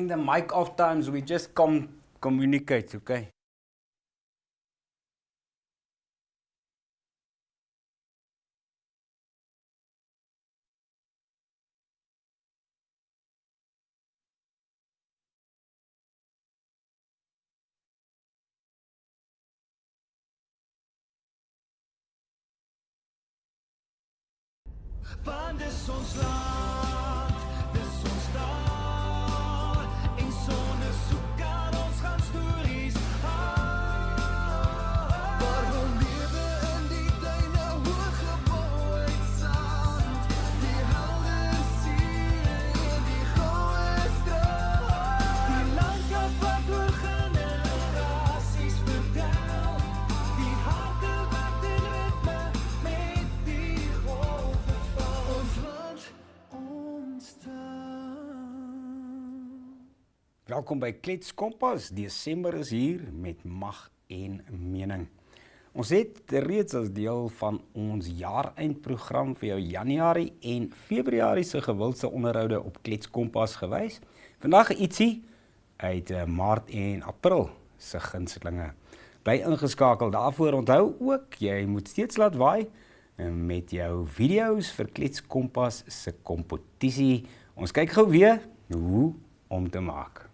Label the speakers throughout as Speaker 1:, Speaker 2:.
Speaker 1: the mic off times, we just communicate, okay?
Speaker 2: Van dis ons land, dis ons taal, en sonder soek aan ons gaan stories haal. Waar we lewe in die duine, hooggebouw uit sand, die helder see en die goue straat, die landskap wat oor generasies vertel, die harte wat in ritme met die golwe val. Ons land, ons taal.
Speaker 1: Welkom by Kletskompas. Desember is hier met mag en mening. Ons het reeds as deel van ons jaareindprogram vir jou Januarie en Februarie se gewildste onderhoude op Kletskompas gewys. Vandag ietsie uit Maart en April se gunstelinge. Bly ingeskakel daarvoor. Onthou ook, jy moet steeds laat waai met jou video's vir Kletskompas se kompetisie. Ons kyk gou weer hoe om te maak.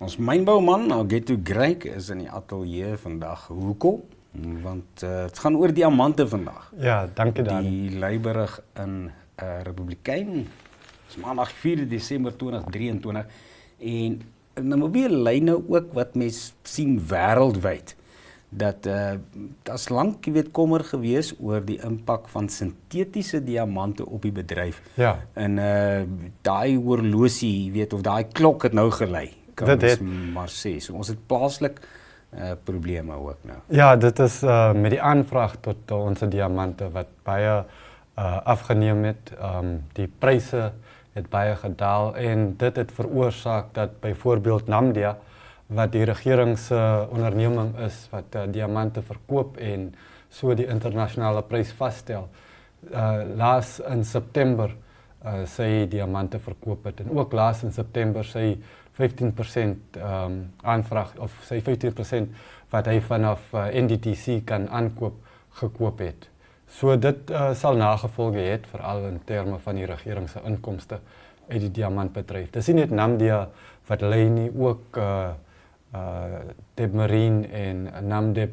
Speaker 1: Ons mynbouman, Grepe, is in die ateljee vandag. Hoekom? Want het gaan oor diamante vandag.
Speaker 3: Ja, dankie Dani.
Speaker 1: Die Leiberig in Republikein. Dis maandag 4 Desember 2023. En Namibië lei nou ook wat mens sien wêreldwyd. Dat daar's lank, kommer gewees oor die impak van sintetiese diamante op die bedryf.
Speaker 3: Ja.
Speaker 1: En daai horlosie, of daai klok het nou gelei. Kan ons maar sê. So, ons het plaaslik probleme ook nou.
Speaker 3: Ja, dit is met die aanvraag tot onze diamante wat baie afgeneem het. Die pryse het baie gedaal en dit het veroorsaak dat byvoorbeeld Namibia, wat die regeringsonderneming is wat diamante verkoop en so die internasionale prys vasstel, laas in September sy diamante verkoop het en ook laas in September sy 15% aanvraag of sy 15% wat hy vanaf NDTC kan aankoop gekoop het. So dit sal nagevolge hê veral in terme van die regering se inkomste uit die diamantbedryf. Dis nie net Namibia wat lei nie, ook Deb Marine en Namdeb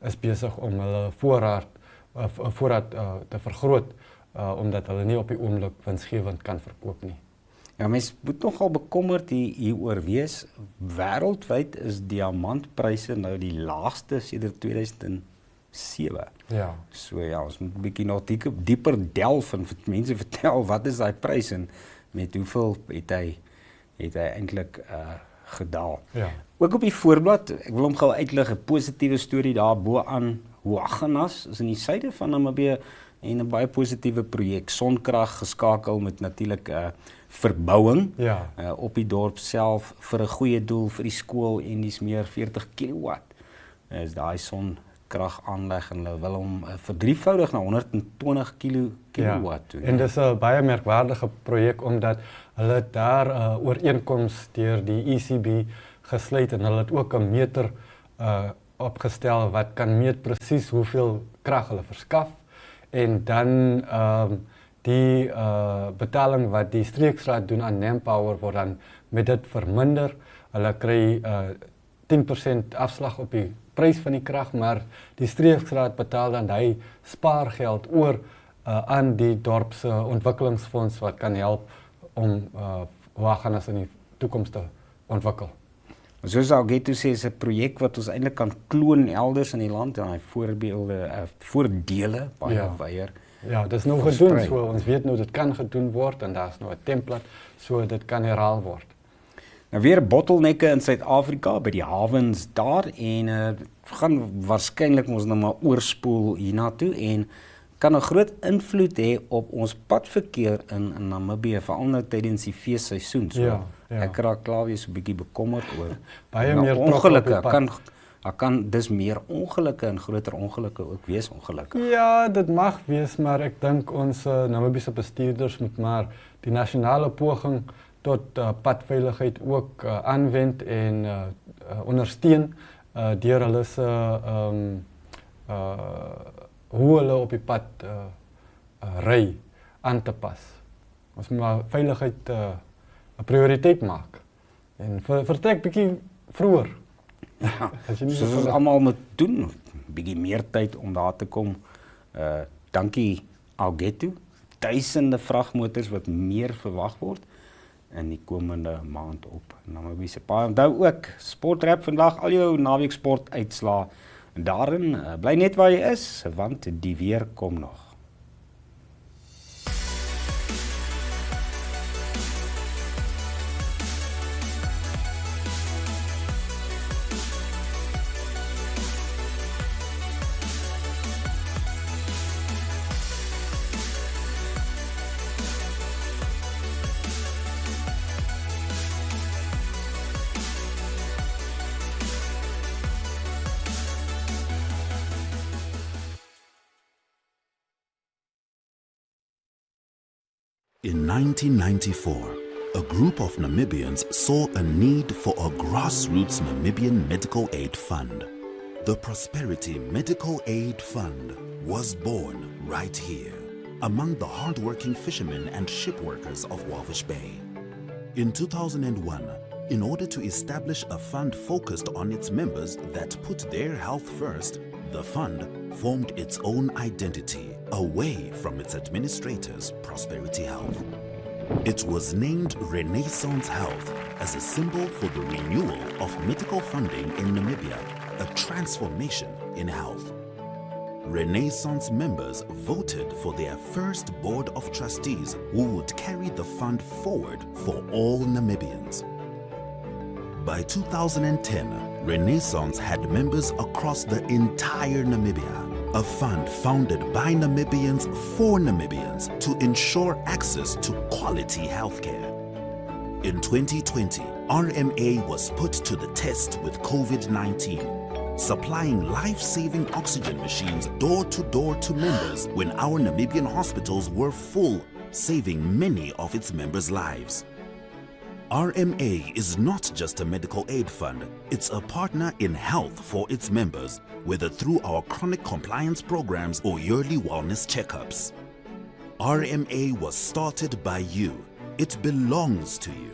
Speaker 3: is besig om hulle voorraad te vergroot omdat hulle nie op die oomblik winsgewend kan verkoop nie.
Speaker 1: Ja, mens moet nogal bekommerd hieroor wees. Wêreldwyd is diamantpryse nou die laagste sedert 2010 7.
Speaker 3: Ja.
Speaker 1: So ja, ons moet 'n bietjie nog dieper delf en mense vertel wat is daai prys en met hoeveel het hy eintlik gedaal.
Speaker 3: Ja.
Speaker 1: Ook op die voorblad, ek wil hom gou uitlig, 'n positiewe storie daar bo aan Hoaganas, is in die suide van Namibië en 'n baie positiewe projek, sonkrag geskakel met natuurlik verbouing
Speaker 3: Ja.
Speaker 1: op die dorp self vir 'n goeie doel vir die skool en dis meer 40 kW. Is daai sonkrag aanleg en hulle wil hom verdrievoudig na 120 kW toe.
Speaker 3: En dis 'n baie merkwaardige projek omdat hulle het daar 'n ooreenkoms deur die ECB gesluit en hulle het ook 'n meter opgestel wat kan meet presies hoeveel krag hulle verskaf en dan die betaling wat die streeksraad doen aan Manpower word dan met dit verminder. Hulle kry 10% afslag op die prys van die krag, maar die streeksraad betaal dan hy spaargeld oor aan die dorp se ontwikkelingsfonds wat kan help om Hoaganas in die toekoms te ontwikkel.
Speaker 1: Soos Algeto sê, is 'n projek wat ons eintlik kan kloon elders in die land en hy voordele baie wyer.
Speaker 3: Ja, dis nou gedoen, so ons weet nou dit kan gedoen word en daar's nou 'n template, so dit kan herhaal word.
Speaker 1: Nou weer bottelnekke in Suid-Afrika by die hawens daar en gaan waarskynlik ons nou maar oorspoel hiernatoe en kan 'n groot invloed hê op ons padverkeer in Namibië, veral nou tydens die feesseisoen. So
Speaker 3: Ja.
Speaker 1: ek raak klaar weer so 'n bietjie bekommerd oor
Speaker 3: Baie
Speaker 1: nou,
Speaker 3: meer
Speaker 1: ongelukke.
Speaker 3: trokke
Speaker 1: Kan dis meer ongelukke en groter ongelukke ook wees ongelukke.
Speaker 3: Ja, dit mag wees, maar ek dink ons Namibiese bestuurders moet maar die nasionale poging tot padveiligheid ook aanwend en ondersteun deur hulle se hoe hulle op die pad ry aan te pas. Ons moet maar veiligheid 'n prioriteit maak en vertrek bietjie vroeër.
Speaker 1: Ja,
Speaker 3: As jy nie
Speaker 1: soos
Speaker 3: so
Speaker 1: ons
Speaker 3: vinnig-
Speaker 1: almal moet doen, bietjie meer tyd om daar te kom. Dankie Algeto. Duisende vragmotors wat meer verwag word in die komende maand op Namibiese paaie. Onthou ook Sportrap vandag, al jou naweek sportuitslae. En daarin bly net waar jy is, want die weer kom nog.
Speaker 4: In 1994, a group of Namibians saw a need for a grassroots Namibian medical aid fund. The Prosperity Medical Aid Fund was born right here, among the hard-working fishermen and ship workers of Walvish Bay. In 2001, in order to establish a fund focused on its members that put their health first, the fund formed its own identity away from its administrators, Prosperity Health. It was named Renaissance Health as a symbol for the renewal of medical funding in Namibia, a transformation in health. Renaissance members voted for their first board of trustees who would carry the fund forward for all Namibians. By 2010, Renaissance had members across the entire Namibia, a fund founded by Namibians for Namibians to ensure access to quality healthcare. In 2020, RMA was put to the test with COVID-19, supplying life-saving oxygen machines door-to-door to members when our Namibian hospitals were full, saving many of its members' lives. RMA is not just a medical aid fund, it's a partner in health for its members, whether through our chronic compliance programs or yearly wellness checkups. RMA was started by you. It belongs to you.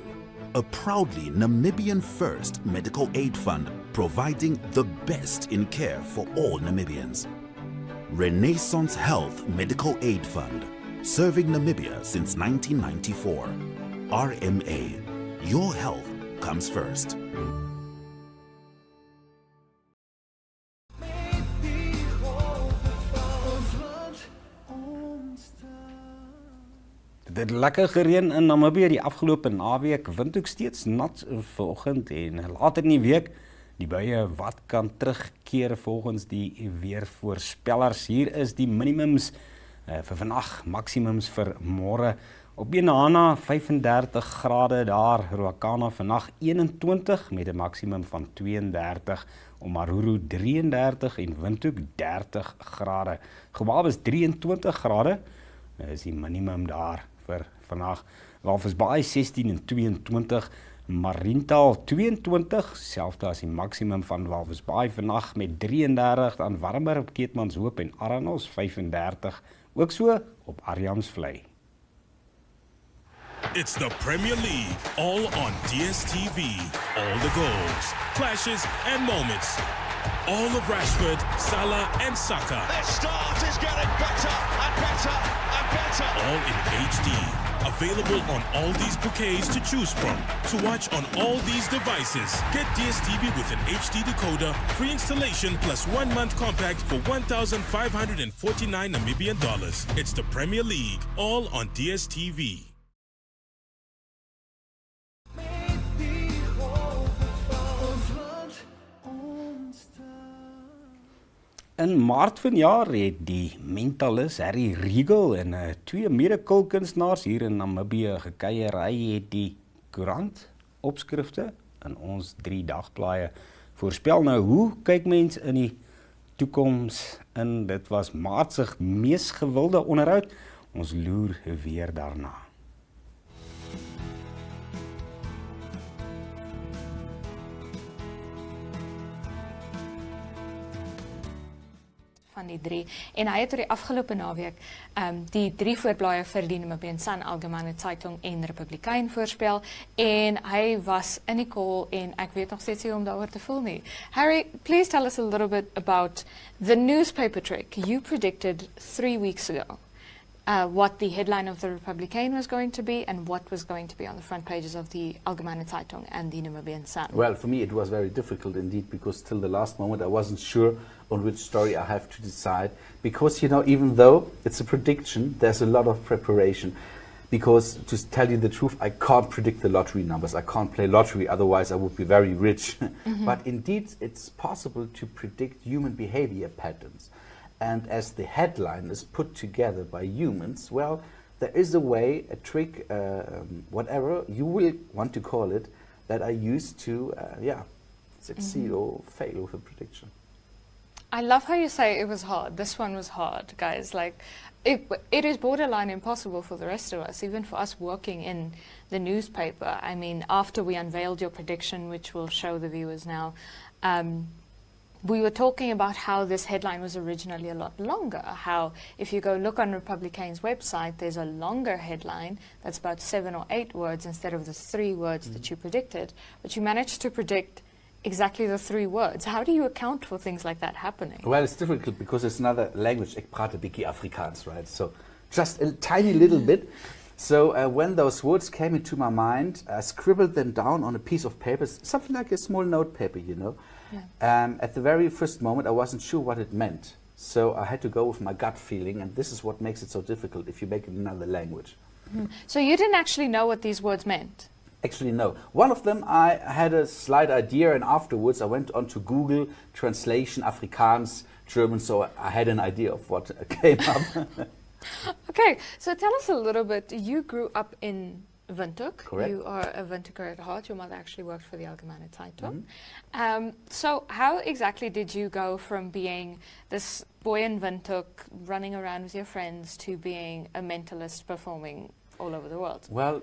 Speaker 4: A proudly Namibian first medical aid fund providing the best in care for all Namibians. Renaissance Health Medical Aid Fund, serving Namibia since 1994. RMA. Your health comes first.
Speaker 2: Met die golf
Speaker 1: Dit lekker gereën in Namibië die afgelope naweek, wind ook steeds nat vanoggend en later in die week die buie wat kan terugkeer volgens die weervoorspellers. Hier is die minimums vir vandag, maksimums vir môre. Op Benana 35 grade daar, Ruakana vandag 21 met 'n maksimum van 32, Omaruru 33 en Windhoek 30 grade. Gewildste 23 grade is die minimum daar vir vandag. Walvisbaai 16 en 22, Mariental 22, selfde as die maksimum van Walvisbaai vandag met 33, dan warmer op Keetmanshoop en Arranos 35, ook so op Arjamsvlei.
Speaker 5: It's the Premier League, all on DSTV. All the goals, clashes and moments. All of Rashford, Salah and Saka.
Speaker 6: Their start is getting better and better and better.
Speaker 5: All in HD. Available on all these bouquets to choose from. To watch on all these devices. Get DSTV with an HD decoder, free installation plus 1 month compact for 1,549 Namibian dollars. It's the Premier League, all on DSTV.
Speaker 1: In Maart vanjaar het die mentalist Harry Regal en twee mede-kulkunstenaars hier in Namibië gekuier. Hy het die koerant opskrifte in ons 3 dagblaaie voorspel. Nou, hoe kyk mens in die toekoms in? Dit was Maart se mees gewilde onderhoud. Ons loer weer daarna.
Speaker 7: Van die 3. En hy het oor die afgelope naweek die 3 voorblaaie vir die Namibian Sun, Algemene Zeitung en Republikein voorspel. En hy was in die call en ek weet nog steeds nie om daaroor te voel nie. Harry, please tell us a little bit about the newspaper trick. You predicted 3 weeks ago what the headline of the Republikein was going to be and what was going to be on the front pages of the Algemene Zeitung and the Namibian Sun.
Speaker 8: Well, for me it was very difficult indeed, because till the last moment I wasn't sure on which story I have to decide, because, you know, even though it's a prediction, there's a lot of preparation, because to tell you the truth, I can't predict the lottery numbers. I can't play lottery, otherwise I would be very rich. But indeed it's possible to predict human behavior patterns. And as the headline is put together by humans, well, there is a way, a trick, whatever you will want to call it, that I use to, succeed or fail with a prediction.
Speaker 7: I love how you say it was hard. This one was hard, guys. Like, it is borderline impossible for the rest of us, even for us working in the newspaper. I mean, after we unveiled your prediction, which we'll show the viewers now, we were talking about how this headline was originally a lot longer, how if you go look on Republicain's website, there's a longer headline that's about 7 or 8 words instead of the 3 words that you predicted, but you managed to predict exactly the 3 words. How do you account for things like that happening?
Speaker 8: Well, it's difficult because it's another language. Ik praat een beetje Afrikaans, right? So just a tiny little bit. So when those words came into my mind, I scribbled them down on a piece of paper, something like a small note paper, you know. Yeah. At the very first moment, I wasn't sure what it meant. So I had to go with my gut feeling, and this is what makes it so difficult if you make it in another language.
Speaker 7: So you didn't actually know what these words meant?
Speaker 8: Actually, no. One of them, I had a slight idea, and afterwards I went on to Google translation, Afrikaans, German, so I had an idea of what came up.
Speaker 7: Okay, so tell us a little bit. You grew up in Windhoek.
Speaker 8: Correct.
Speaker 7: You are a Windhoeker at heart. Your mother actually worked for the Algemene Zeitung. So how exactly did you go from being this boy in Windhoek running around with your friends to being a mentalist performing all over the world?
Speaker 8: Well,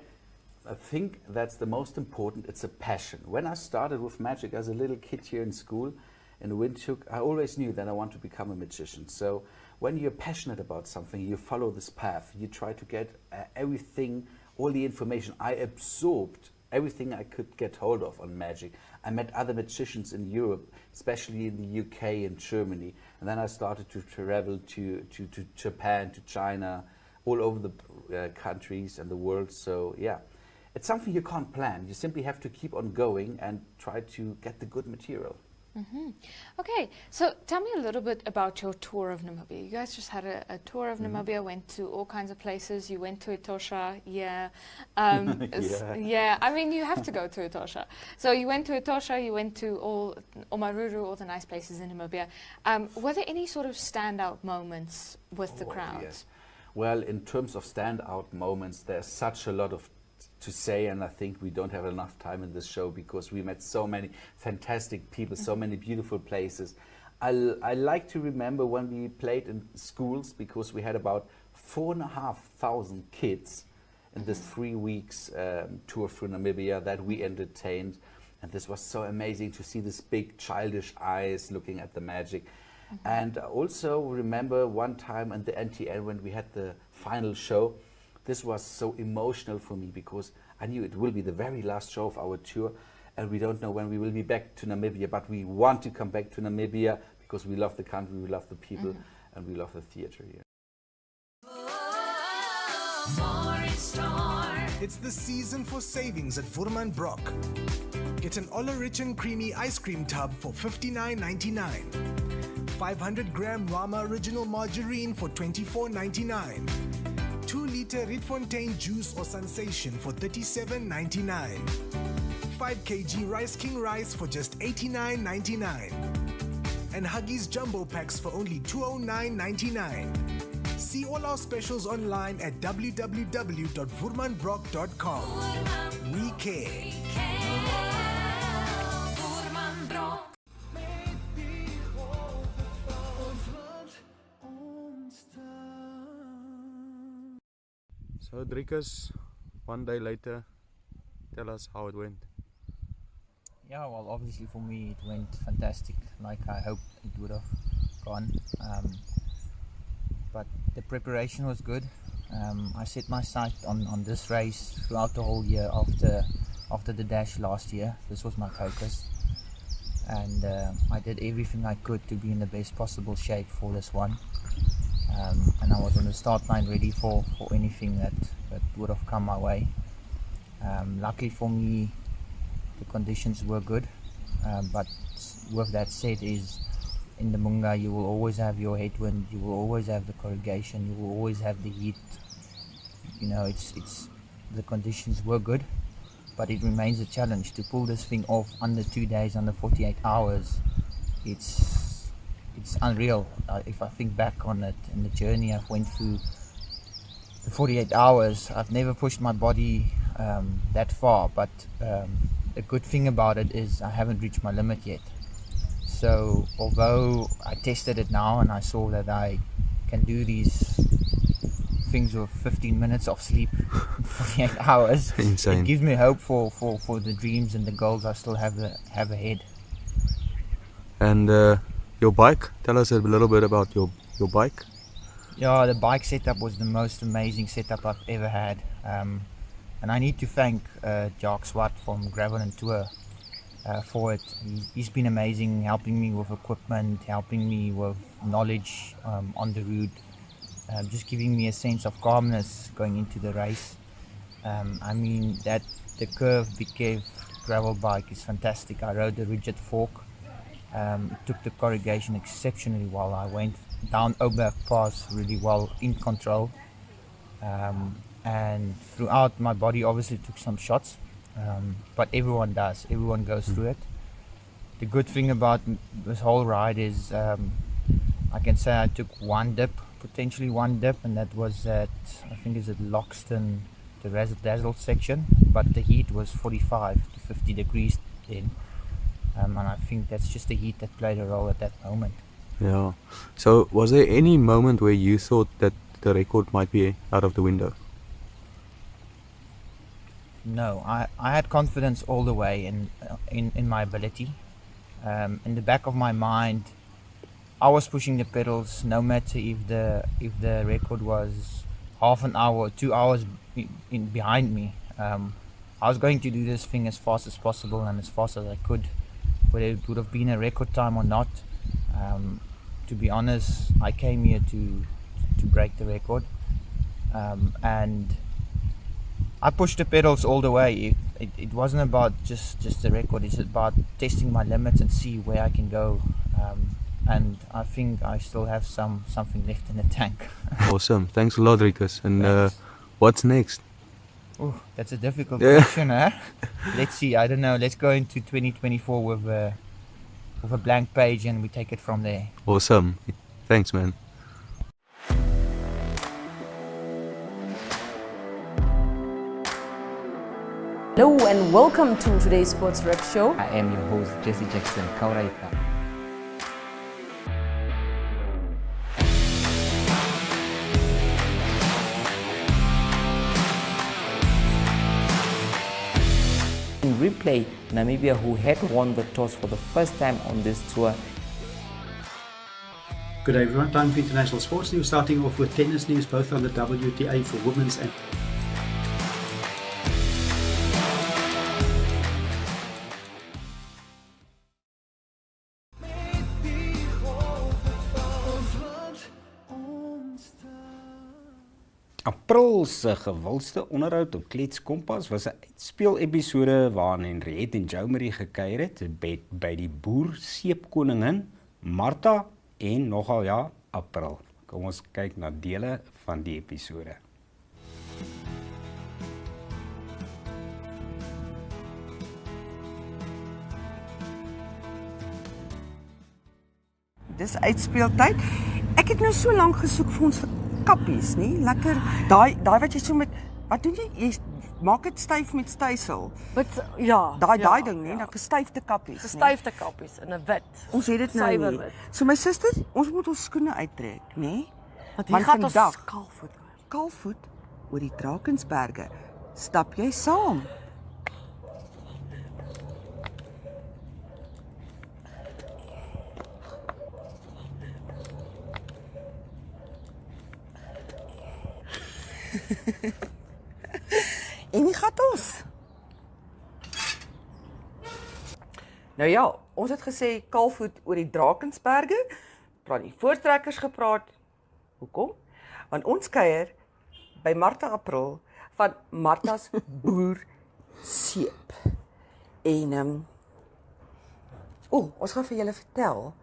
Speaker 8: I think that's the most important. It's a passion. When I started with magic as a little kid here in school in Windhoek, I always knew that I want to become a magician. So when you're passionate about something, you follow this path. You try to get everything, all the information. I absorbed everything I could get hold of on magic. I met other magicians in Europe, especially in the UK and Germany. And then I started to travel to Japan, to China, all over the countries and the world. So yeah, it's something you can't plan. You simply have to keep on going and try to get the good material.
Speaker 7: Okay, so tell me a little bit about your tour of Namibia. You guys just had a tour of Namibia, went to all kinds of places. You went to Etosha, yeah. Yeah, I mean, you have to go to Etosha. So you went to Etosha, you went to all Omaruru, all the nice places in Namibia. Were there any sort of standout moments with the crowds?
Speaker 8: Yes. Well, in terms of standout moments, there's such a lot of to say, and I think we don't have enough time in this show because we met so many fantastic people, so many beautiful places. I like to remember when we played in schools, because we had about 4,500 kids in this 3 weeks tour through Namibia that we entertained, and this was so amazing to see this big childish eyes looking at the magic. And I also remember one time in the NTN when we had the final show. This was so emotional for me because I knew it will be the very last show of our tour, and we don't know when we will be back to Namibia, but we want to come back to Namibia because we love the country, we love the people, and we love the theatre here.
Speaker 2: It's the season for savings at Vurman Brock. Get an Ola Rich and Creamy ice cream tub for $59.99. 500-gram Rama Original Margarine for $24.99. 2-liter Rietfontein juice or sensation for $37.99. 5 kg Rice King rice for just $89.99. And Huggies Jumbo Packs for only $209.99. See all our specials online at www.vurmanbrock.com. We care.
Speaker 9: So Driekus, one day later, tell us how it went.
Speaker 10: Yeah, well, obviously for me it went fantastic, like I hoped it would have gone. But the preparation was good. I set my sight on this race throughout the whole year after the dash last year. This was my focus, and I did everything I could to be in the best possible shape for this one. And I was on the start line ready for anything that would have come my way. Luckily for me, the conditions were good, but with that said, is in the Munga you will always have your headwind, you will always have the corrugation, you will always have the heat. You know, it's the conditions were good, but it remains a challenge to pull this thing off under 2 days, under 48 hours. It's unreal. If I think back on it and the journey I've went through, the 48 hours, I've never pushed my body that far, but the good thing about it is I haven't reached my limit yet. So although I tested it now and I saw that I can do these things with 15 minutes of sleep in 48 hours,
Speaker 9: Insane.
Speaker 10: It gives me hope for the dreams and the goals I still have ahead.
Speaker 9: And your bike, tell us a little bit about your bike.
Speaker 10: Yeah, the bike setup was the most amazing setup I've ever had. And I need to thank Jacques Swart from Gravel and Tour for it. He's been amazing, helping me with equipment, helping me with knowledge on the route, just giving me a sense of calmness going into the race. I mean, that the Curve Big Kev gravel bike is fantastic. I rode the rigid fork. It took the corrugation exceptionally well. I went down Oberg Pass really well, in control. And throughout, my body obviously took some shots, but everyone does. Everyone goes through it. The good thing about this whole ride is I can say I took potentially one dip, and that was at, I think it's at Loxton, the Razzle Dazzle section, but the heat was 45 to 50 degrees then. And I think that's just the heat that played a role at that moment.
Speaker 9: Yeah. So was there any moment where you thought that the record might be out of the window?
Speaker 10: No, I had confidence all the way in my ability. In the back of my mind, I was pushing the pedals, no matter if the record was half an hour, 2 hours behind me. I was going to do this thing as fast as possible and as fast as I could. Whether it would have been a record time or not, to be honest, I came here to break the record, and I pushed the pedals all the way. It wasn't about just the record. It's about testing my limits and see where I can go. And I think I still have something left in the tank.
Speaker 9: Awesome. Thanks a lot, Rikus. And what's next?
Speaker 10: Oh, that's a difficult question, huh? Let's see. I don't know. Let's go into 2024 with a blank page and we take it from there.
Speaker 9: Awesome. Thanks, man.
Speaker 11: Hello and welcome to today's Sports Rep Show.
Speaker 12: I am your host, Jesse Jackson Kauraika. In replay, Namibia, who had won the toss for the first time on this tour.
Speaker 13: Good day everyone, time for international sports news, starting off with tennis news, both on the WTA for women's and
Speaker 1: April se gewildste onderhoud op Kletskompas was 'n uitspeel-episode waarin Henriette en Jomery gekuier het by die boer seepkoningin Marta en nogal ja, April. Kom ons kyk na dele van die episode.
Speaker 14: Dis uitspeeltyd. Ek het nou so lank gesoek vir ons kappies, nie? Lekker. Daai wat jy so met wat doen jy? Jy maak dit styf met stysel.
Speaker 11: Met ja,
Speaker 14: Daai ding, nie? Dan gestyfde kappies.
Speaker 11: Gestyfde kappies in 'n wit.
Speaker 14: Ons het dit nou nie. So my suster, ons moet ons skoene uittrek, nê?
Speaker 11: Want hier gaan ons kaalvoet.
Speaker 14: Kaalvoet oor die Drakensberge. Stap jy saam? En wie gaat ons? Nou ja, ons het gesê kaalvoet oor die Drakensberge. Praat die voortrekkers gepraat. Hoekom? Want ons kuier by Marta April van Marta's boer seep. En ons gaan vir julle vertel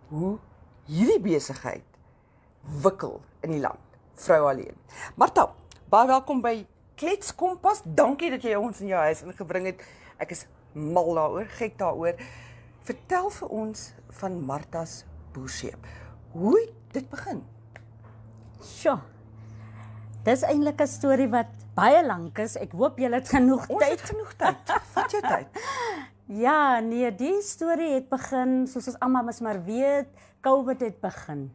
Speaker 14: hoe hierdie besigheid wikkel in die land. Vrou alleen. Marta, baie welkom by Kletskompas. Dankie dat jy ons in jou huis ingebring het. Ek is mal daaroor, gek daaroor. Vertel vir ons van Marta's boerseep. Hoe het dit begin?
Speaker 15: Sjoe. Dis eintlik 'n storie wat baie lank is. Ek hoop julle het genoeg tyd.
Speaker 14: Ons het genoeg tyd. Vat jou tyd.
Speaker 15: Ja, nee, die storie het begin, soos ons almal mos maar weet, COVID het begin.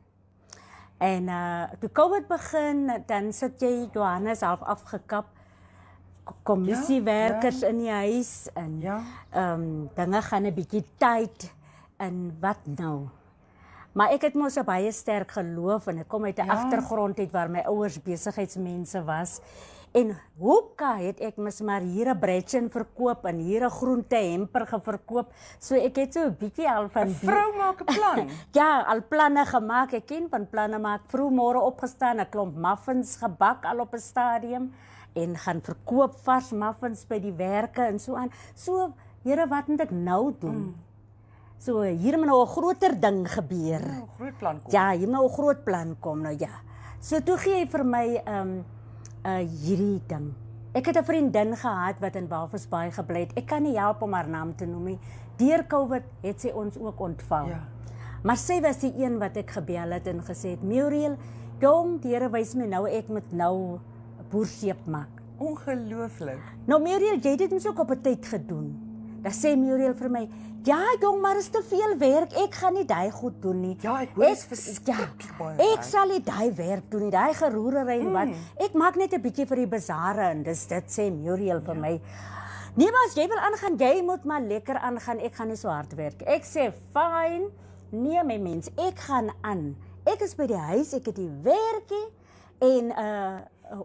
Speaker 15: En toe COVID begin, dan sit jy Johannes half afgekap, kommissiewerkers in die huis, en dinge gaan 'n bietjie tyd, en wat nou? Maar ek het mos 'n baie sterk geloof, en ek kom uit 'n agtergrond uit waar my ouers besigheidsmense was, en hoeka het ek mos maar hier 'n bretchen verkoop, en hier 'n groente hemper geverkoop, so ek het so 'n bietjie al van
Speaker 14: 'n vrou maak 'n plan.
Speaker 15: Ja, al planne gemaak, ek ken van planne maak, vroegmôre opgestaan, 'n klomp muffins gebak al op 'n stadium, en gaan verkoop vars muffins by die werke, en so aan. So, Here, wat moet ek nou doen? So, hier moet nou 'n groter ding gebeur.
Speaker 14: Ja, 'n groot plan kom.
Speaker 15: Ja, hier moet nou 'n groot plan kom, nou ja. So, toe gee hy vir my, hierdie ding. Ek het 'n vriendin gehad wat in Walvisbaai gebly het. Ek kan nie help om haar naam te noem nie. Deur COVID het sy ons ook ontvang. Ja. Maar sy was die een wat ek gebel het en gesê het, Muriel, jong, die Here wys my nou ek moet nou boerseep maak.
Speaker 14: Ongelooflik.
Speaker 15: Nou Muriel, jy het dit mos ook op 'n tyd gedoen. Dan sê Muriel vir my, ja jong, maar is te veel werk, ek gaan nie daai goed doen nie.
Speaker 14: Ja, ek hoor
Speaker 15: ek sal nie daai werk doen nie, daai geroerery en wat. Ek maak net 'n bietjie vir die bazaare en dis dit sê Muriel vir my. Nee, maar as jy wil aangaan, jy moet maar lekker aangaan, ek gaan nie so hard werk. Ek sê, fyn, nee my mens, ek gaan aan. Ek is by die huis, ek het die werkie en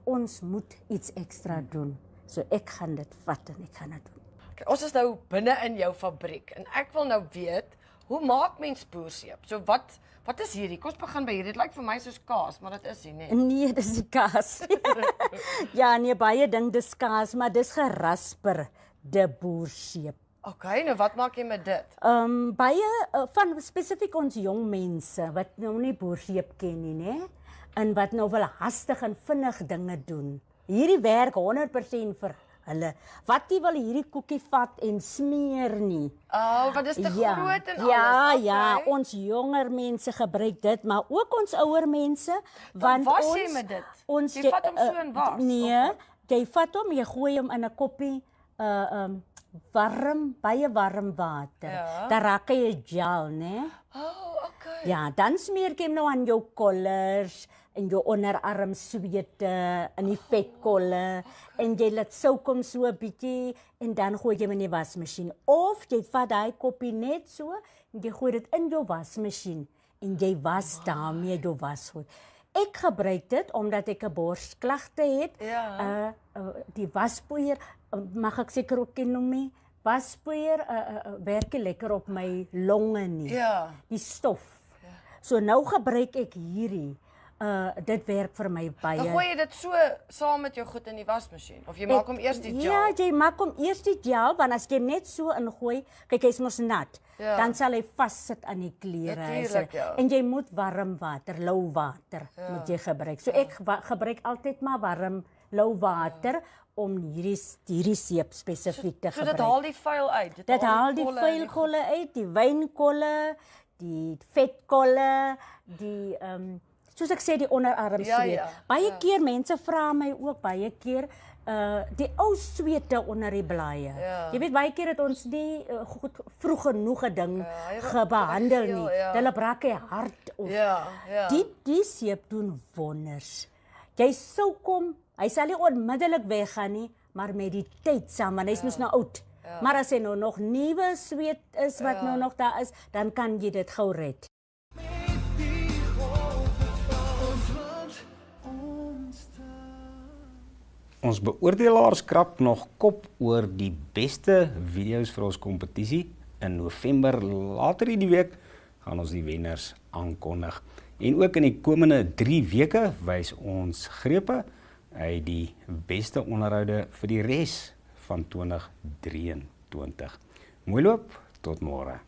Speaker 15: ons moet iets ekstra doen. So ek gaan dit vat en ek gaan dit doen.
Speaker 11: Ons is nou binne in jou fabriek en ek wil nou weet,
Speaker 14: Hoe maak mens boerseep? So wat is hierdie? Kom ons begin by hierdie. Dit lyk vir my soos kaas, maar dit is nie, nee.
Speaker 15: Nee, dis die kaas. Ja, nee, baie ding dis kaas, maar dis gerasper de boerseep.
Speaker 14: Okay, nou wat maak jy met dit?
Speaker 15: Baie van spesifiek ons jong mense wat nou nie boerseep ken nie, né? En wat nou wil hastig en vinnig dinge doen. Hierdie werk 100% vir hulle. Wat jy wil hierdie koekie vat en smeer nie.
Speaker 14: Want dis te groot en
Speaker 15: ja,
Speaker 14: alles.
Speaker 15: Ja, ons jonger mense gebruik dit, maar ook ons ouer mense, want
Speaker 14: was
Speaker 15: ons
Speaker 14: jy met dit?
Speaker 15: Ons
Speaker 14: Jy vat hom so in was?
Speaker 15: Nee, jy vat hom, jy gooi hom in 'n koppie baie warm water.
Speaker 14: Ja.
Speaker 15: Dan raak hy 'n gel, né?
Speaker 14: Okay.
Speaker 15: Ja, dan smeer jy hom nou aan jou kollers en jou onderarm swete in die vetkolle en jy laat souk hom so 'n bietjie en dan gooi jy hom in die wasmasjien of jy vat daai koppie net so en jy gooi dit in jou wasmasjien en jy was daarmee jou wasgoed. Ek gebruik dit omdat ek 'n borsklagte het.
Speaker 14: Ja.
Speaker 15: Die waspoeier mag ek seker ook ken noem nie. Waspoeier werk lekker op my longe nie.
Speaker 14: Ja.
Speaker 15: Die stof. Ja. So nou gebruik ek hierdie. Dit werk vir my baie.
Speaker 14: Dan gooi jy dit so saam met jou goed in die wasmasjien of jy maak hom eers die gel?
Speaker 15: Ja, jy maak hom eers die gel want as jy net so ingooi, kyk hy's mos nat.
Speaker 14: Ja.
Speaker 15: Dan sal hy vassit aan die klere.
Speaker 14: Natuurlijk, ja.
Speaker 15: En jy moet warm water, lou water moet jy gebruik. So ek gebruik altyd maar warm lou water om hierdie seep spesifiek te gebruik.
Speaker 14: So dit haal die vuil uit.
Speaker 15: Dit haal die vuilkolle uit, die wynkolle, die vetkolle, die soos ek sê die onderarm sweet. Baie keer mense vra my ook baie keer die ou swete onder die blaaie.
Speaker 14: Ja.
Speaker 15: Jy weet baie keer het ons nie goed vroeg genoeg 'n ding gebehandel nie. Hulle brak hy hard of. Die seep doen wonders. Jy sou kom, hy sal nie onmiddellik weggaan nie, maar met die tyd saam, want hy's mos nou oud. Maar as hy nou nog nuwe sweet is wat nou nog daar is, dan kan jy dit gou red.
Speaker 1: Ons beoordelaars krap nog kop oor die beste video's vir ons kompetisie. In November later in die week gaan ons die wenners aankondig. En ook in die komende 3 weke wys ons Grepe uit die beste onderhoude vir die res van 2023. Mooi loop, tot môre.